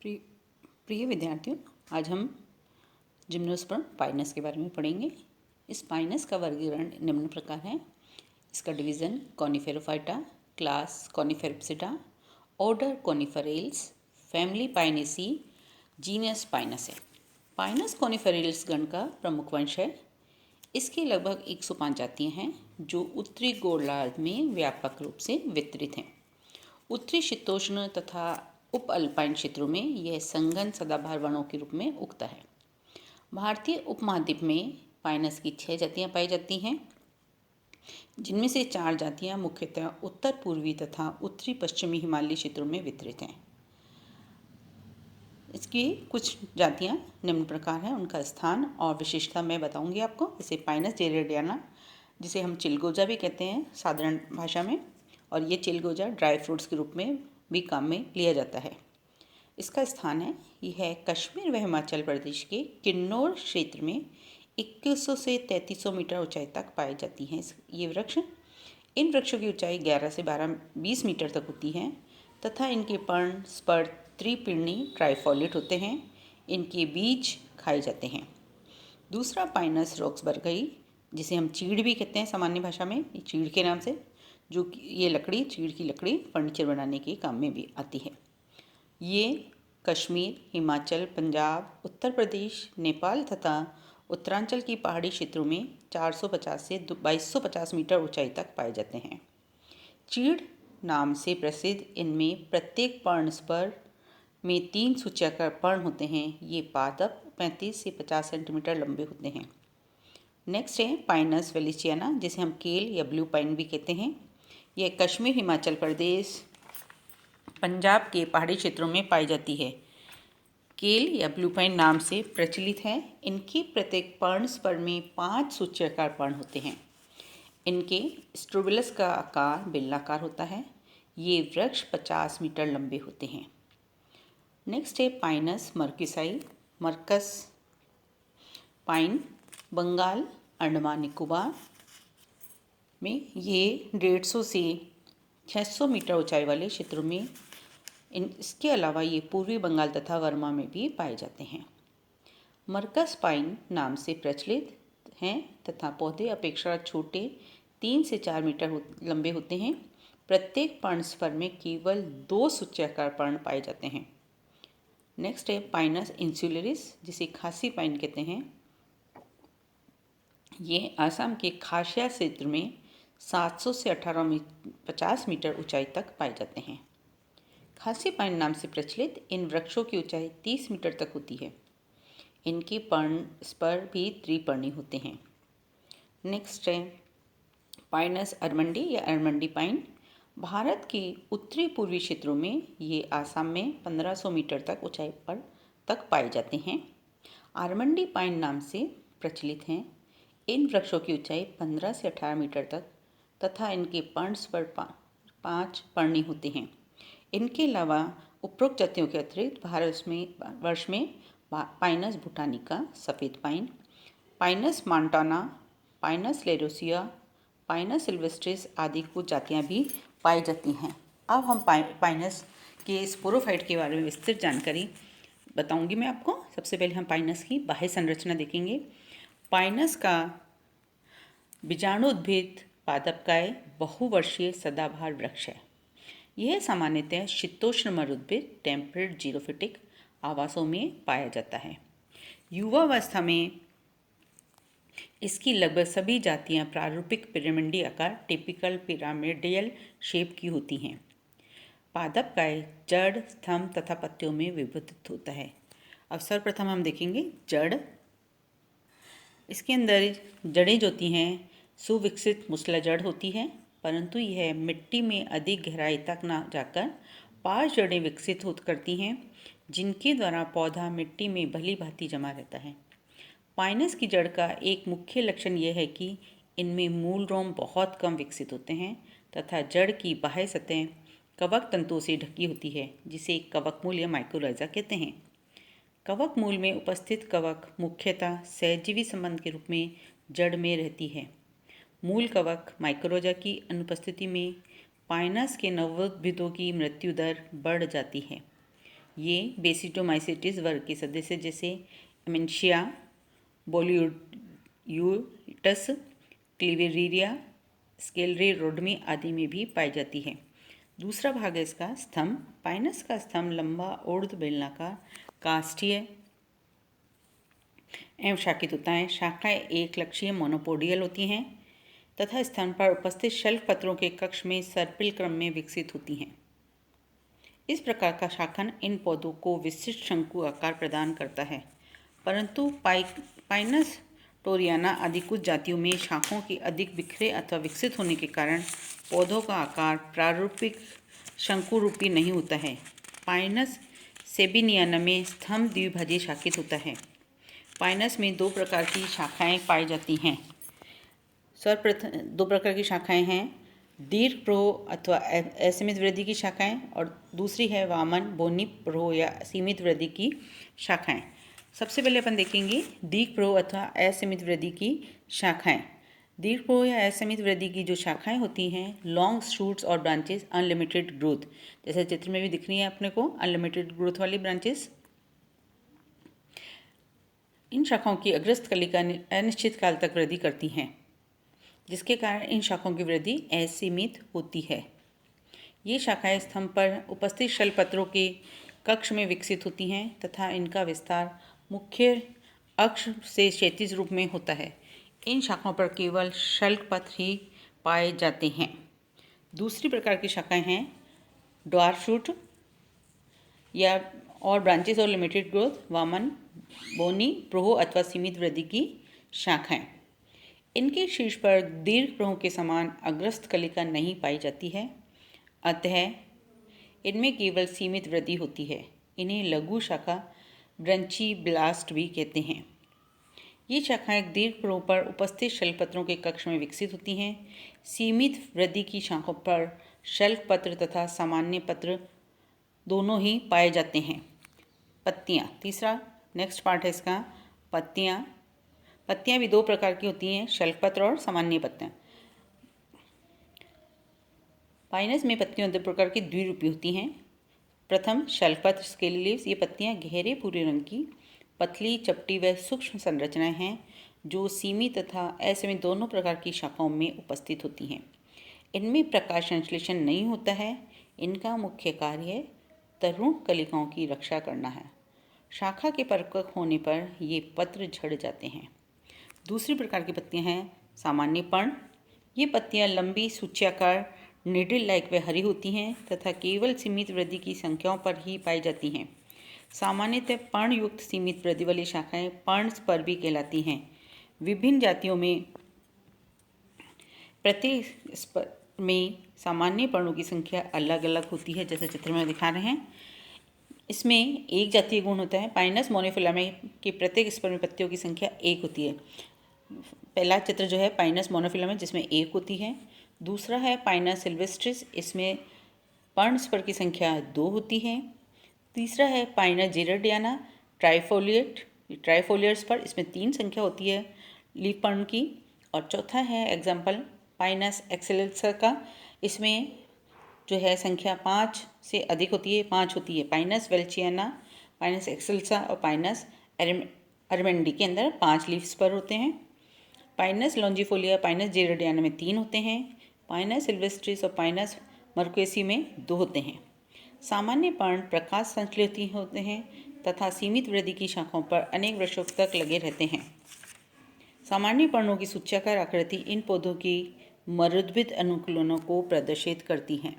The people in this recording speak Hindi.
प्रिय प्रिय विद्यार्थियों, आज हम जिम्नोस्पर्म पाइनस के बारे में पढ़ेंगे। इस पाइनस का वर्गीकरण निम्न प्रकार है। इसका division Coniferophyta, class Coniferopsida, order Coniferales, family Pinaceae, genus Pinus है। पाइनस कॉनिफेरेल्स गण का प्रमुख वंश है। इसकी लगभग 105 जातियाँ हैं जो उत्तरी गोलार्ध में व्यापक रूप से वितरित हैं। उत्तरी शीतोष्ण तथा उप अल्पाइन क्षेत्रों में यह संघन सदाबहार वनों के रूप में उगता है। भारतीय उपमहाद्वीप में पाइनस की 6 जातियाँ पाई जाती हैं, जिनमें से 4 जातियाँ मुख्यतः उत्तर पूर्वी तथा उत्तरी पश्चिमी हिमालयी क्षेत्रों में वितरित हैं। इसकी कुछ जातियाँ निम्न प्रकार हैं। उनका स्थान और विशेषता मैं बताऊंगी आपको। जैसे पाइनस जेरेडियाना, जिसे हम चिलगोजा भी कहते हैं साधारण भाषा में, और ये चिलगोजा ड्राई फ्रूट्स के रूप में भी काम में लिया जाता है। इसका स्थान है, यह कश्मीर व हिमाचल प्रदेश के किन्नौर क्षेत्र में 2100 से 3300 मीटर ऊंचाई तक पाई जाती हैं। ये वृक्ष, इन वृक्षों की ऊंचाई 11 से 20 मीटर तक होती है तथा इनके पर्ण स्पर त्रिपिर्णी ट्राइफॉलिट होते हैं। इनके बीज खाए जाते हैं। दूसरा पाइनस रॉक्सबर्गी, जिसे हम चीड़ भी कहते हैं सामान्य भाषा में, चीड़ के नाम से, जो ये लकड़ी, चीड़ की लकड़ी फर्नीचर बनाने के काम में भी आती है। ये कश्मीर, हिमाचल, पंजाब, उत्तर प्रदेश, नेपाल तथा उत्तरांचल की पहाड़ी क्षेत्रों में 450 से 2250 मीटर ऊंचाई तक पाए जाते हैं। चीड़ नाम से प्रसिद्ध इनमें प्रत्येक पर्णस्पर में 3 सूच्याकार पर्ण होते हैं। ये पादप 35 से 50 सेंटीमीटर लंबे होते हैं। नेक्स्ट है पाइनस वेलिचियाना, जिसे हम केल या ब्लू पाइन भी कहते हैं। यह कश्मीर, हिमाचल प्रदेश, पंजाब के पहाड़ी क्षेत्रों में पाई जाती है। केल या ब्लू पाइन नाम से प्रचलित है। इनके प्रत्येक पर्णस्पर में 5 सूच्याकार पर्ण होते हैं। इनके स्ट्रोबिलस का आकार बेलनाकार होता है। ये वृक्ष 50 मीटर लंबे होते हैं। नेक्स्ट है पाइनस मर्क्यूसाई, मर्कस पाइन, बंगाल, अंडमान निकोबार में ये 150 से 600 मीटर ऊंचाई वाले क्षेत्रों में, इसके अलावा ये पूर्वी बंगाल तथा वर्मा में भी पाए जाते हैं। मर्कस पाइन नाम से प्रचलित हैं तथा पौधे अपेक्षाकृत छोटे 3 से 4 मीटर लंबे होते हैं। प्रत्येक पर्णस्पर में केवल 2 सूच्याकार पर्ण पाए जाते हैं। नेक्स्ट है पाइनस इंसुलरिस, जिसे खासी पाइन कहते हैं। ये आसाम के खासिया क्षेत्र में 700 से 1850 मीटर ऊंचाई तक पाए जाते हैं। खासी पाइन नाम से प्रचलित इन वृक्षों की ऊंचाई 30 मीटर तक होती है। इनके पर्णस्पर भी त्रिपर्णी होते हैं। नेक्स्ट है पाइनस अरमंडी या अरमंडी पाइन। भारत के उत्तरी पूर्वी क्षेत्रों में ये आसाम में 1500 मीटर तक ऊंचाई पर तक पाए जाते हैं। अरमंडी पाइन नाम से प्रचलित हैं। इन वृक्षों की ऊंचाई 15 से 18 मीटर तक तथा इनके पर्णस्पर 5 पर्णी होते हैं। इनके अलावा उपरोक्त जातियों के अतिरिक्त वर्ष में पाइनस भूटानिका, सफ़ेद पाइन, पाइनस मॉन्टाना, पाइनस लेरोसिया, पाइनस सिल्वेस्ट्रिस आदि कुछ जातियाँ भी पाई जाती हैं। अब हम पाइनस के स्पोरोफाइट के बारे में विस्तृत जानकारी बताऊंगी मैं आपको। सबसे पहले हम पाइनस की बाह्य संरचना देखेंगे। पाइनस का बीजाणुउद्भिद पादपकाय बहुवर्षीय सदाबहार वृक्ष है। यह सामान्यतः शीतोष्ण मरुद्भिद टेम्परेट जीरोफिटिक आवासों में पाया जाता है। युवावस्था में इसकी लगभग सभी जातियां प्रारूपिक पिरामिडी आकार टिपिकल पिरामिडियल शेप की होती हैं। पादपकाय जड़, स्तंभ तथा पत्तियों में विभाजित होता है। अब सर्वप्रथम हम देखेंगे जड़। इसके अंदर जड़ें जो होती हैं सुविकसित मूसला जड़ होती है, परंतु यह मिट्टी में अधिक गहराई तक न जाकर पार्श्व जड़ें विकसित करती हैं, जिनके द्वारा पौधा मिट्टी में भली भांति जमा रहता है। पाइनस की जड़ का एक मुख्य लक्षण यह है कि इनमें मूल रोम बहुत कम विकसित होते हैं तथा जड़ की बाह्य सतह कवक तंतुओं से ढकी होती है, जिसे कवकमूल या माइकोराइजा कहते हैं। कवक मूल में उपस्थित कवक मुख्यतः सहजीवी संबंध के रूप में जड़ में रहती है। मूल कवक माइकोराइजा की अनुपस्थिति में पाइनस के नवोद्भिदों की मृत्यु दर बढ़ जाती है। ये बेसिटोमाइसिटिस वर्ग के सदस्य जैसे एमेंशिया, बोलियोटस, क्लिवेरिया, स्केलरेरोडमी आदि में भी पाई जाती है। दूसरा भाग है इसका स्तंभ। पाइनस का स्तंभ लंबा ऊर्ध्व बेलनाकार काष्ठीय एवं शाखित होता है। शाखाएं एक लक्षीय मोनोपोडियल होती हैं तथा स्तंभ पर उपस्थित शल्क पत्रों के कक्ष में सर्पिल क्रम में विकसित होती हैं। इस प्रकार का शाखन इन पौधों को विशिष्ट शंकु आकार प्रदान करता है, परंतु पाइनस टोरियाना आदि कुछ जातियों में शाखों के अधिक बिखरे अथवा विकसित होने के कारण पौधों का आकार प्रारूपिक शंकुरूपी नहीं होता है। पाइनस सेबिनियाना में स्तंभ द्विभाजीय शाखित होता है। पाइनस में दो प्रकार की शाखाएं पाई जाती हैं। सर्वप्रथम दो प्रकार की शाखाएं हैं, दीर्घ प्रोह अथवा असीमित वृद्धि की शाखाएं और दूसरी है वामन बोनी प्रोह या सीमित वृद्धि की शाखाएं। सबसे पहले अपन देखेंगे दीर्घ प्रोह अथवा असीमित वृद्धि की शाखाएं। दीर्घ प्रोह या असीमित वृद्धि की जो शाखाएं होती हैं, लॉन्ग शूट्स और ब्रांचेस, अनलिमिटेड ग्रोथ, जैसे चित्र में भी दिख रही है अपने को अनलिमिटेड ग्रोथ वाली ब्रांचेस। इन शाखाओं की अग्रस्त कलिका अनिश्चित काल तक वृद्धि करती हैं, जिसके कारण इन शाखाओं की वृद्धि असीमित होती है। ये शाखाएं स्तंभ पर उपस्थित शल्कपत्रों के कक्ष में विकसित होती हैं तथा इनका विस्तार मुख्य अक्ष से क्षैतिज रूप में होता है। इन शाखाओं पर केवल शल्कपत्र ही पाए जाते हैं। दूसरी प्रकार की शाखाएं हैं ड्वार्फ शूट या और ब्रांचेस और लिमिटेड ग्रोथ, वामन बोनी प्रोह अथवा सीमित वृद्धि की शाखाएं। इनके शीर्ष पर दीर्घ प्रोह के समान अग्रस्त कलिका नहीं पाई जाती है, अतः इनमें केवल सीमित वृद्धि होती है। इन्हें लघु शाखा ब्रंचीब्लास्ट भी कहते हैं। ये शाखाएं दीर्घ प्रोह पर उपस्थित शल्कपत्रों के कक्ष में विकसित होती हैं। सीमित वृद्धि की शाखाओं पर शल्कपत्र तथा सामान्य पत्र दोनों ही पाए जाते हैं। पत्तियां, तीसरा नेक्स्ट पार्ट है इसका पत्तियां भी दो प्रकार की होती हैं, शल्कपत्र और सामान्य पत्तियां। पाइनस में पत्तियां दो प्रकार की द्विरूपी होती हैं। प्रथम शल्कपत्र स्केली लीव्स। ये पत्तियां गहरे भूरे रंग की पतली, चपटी व सूक्ष्म संरचनाएं हैं जो सीमित तथा असीमित दोनों प्रकार की शाखाओं में उपस्थित होती हैं। इनमें प्रकाश संश्लेषण नहीं होता है। इनका मुख्य कार्य तरुण कलिकाओं की रक्षा करना है। शाखा के परिपक्व होने पर ये पत्र झड़ जाते हैं। दूसरी प्रकार की पत्तियां हैं सामान्य पर्ण। ये पत्तियां लंबी, सूच्याकार, निडिल लाइक व हरी होती हैं तथा केवल सीमित वृद्धि की संख्याओं पर ही पाई जाती हैं। सामान्यतः पर्णयुक्त सीमित वृद्धि वाली शाखाएं पर्णस्पर भी कहलाती हैं। विभिन्न जातियों में प्रत्येक स्पर में सामान्य पर्णों की संख्या अलग अलग होती है, जैसे चित्र में दिखा रहे हैं। इसमें एक जातीय गुण होता है, पाइनस मोनोफिलामे के प्रत्येक स्पर में पत्तियों की संख्या एक होती है। पहला चित्र जो है पाइनस मोनोफिलामे जिसमें एक होती है। दूसरा है पाइनस सिल्वेस्ट्रिस, इसमें पर्णस्पर की संख्या 2 होती है। तीसरा है पाइनस जेरेडियाना ट्राइफोलियर्स पर, इसमें 3 संख्या होती है लीफ पर्ण की। और चौथा है एग्जाम्पल पाइनस एक्सेलेसा का, इसमें जो है संख्या 5 से अधिक होती है, 5 होती है। पाइनस वेल्चियाना, पाइनस एक्सेल्सा और पाइनस अरमेंडी के अंदर 5 लीव्स पर होते हैं। पाइनस लॉन्जिफोलिया, पाइनस जेरेडियाना में 3 होते हैं। पाइनस सिल्वेस्ट्रिस और पाइनस मर्क्वेसी में 2 होते हैं। सामान्य पर्ण प्रकाश संश्लेषी होते हैं तथा सीमित वृद्धि की शाखाओं पर अनेक वर्षों तक लगे रहते हैं। सामान्य पर्णों की सूच्याकार आकृति इन पौधों की मरुद्भिद अनुकूलनों को प्रदर्शित करती हैं।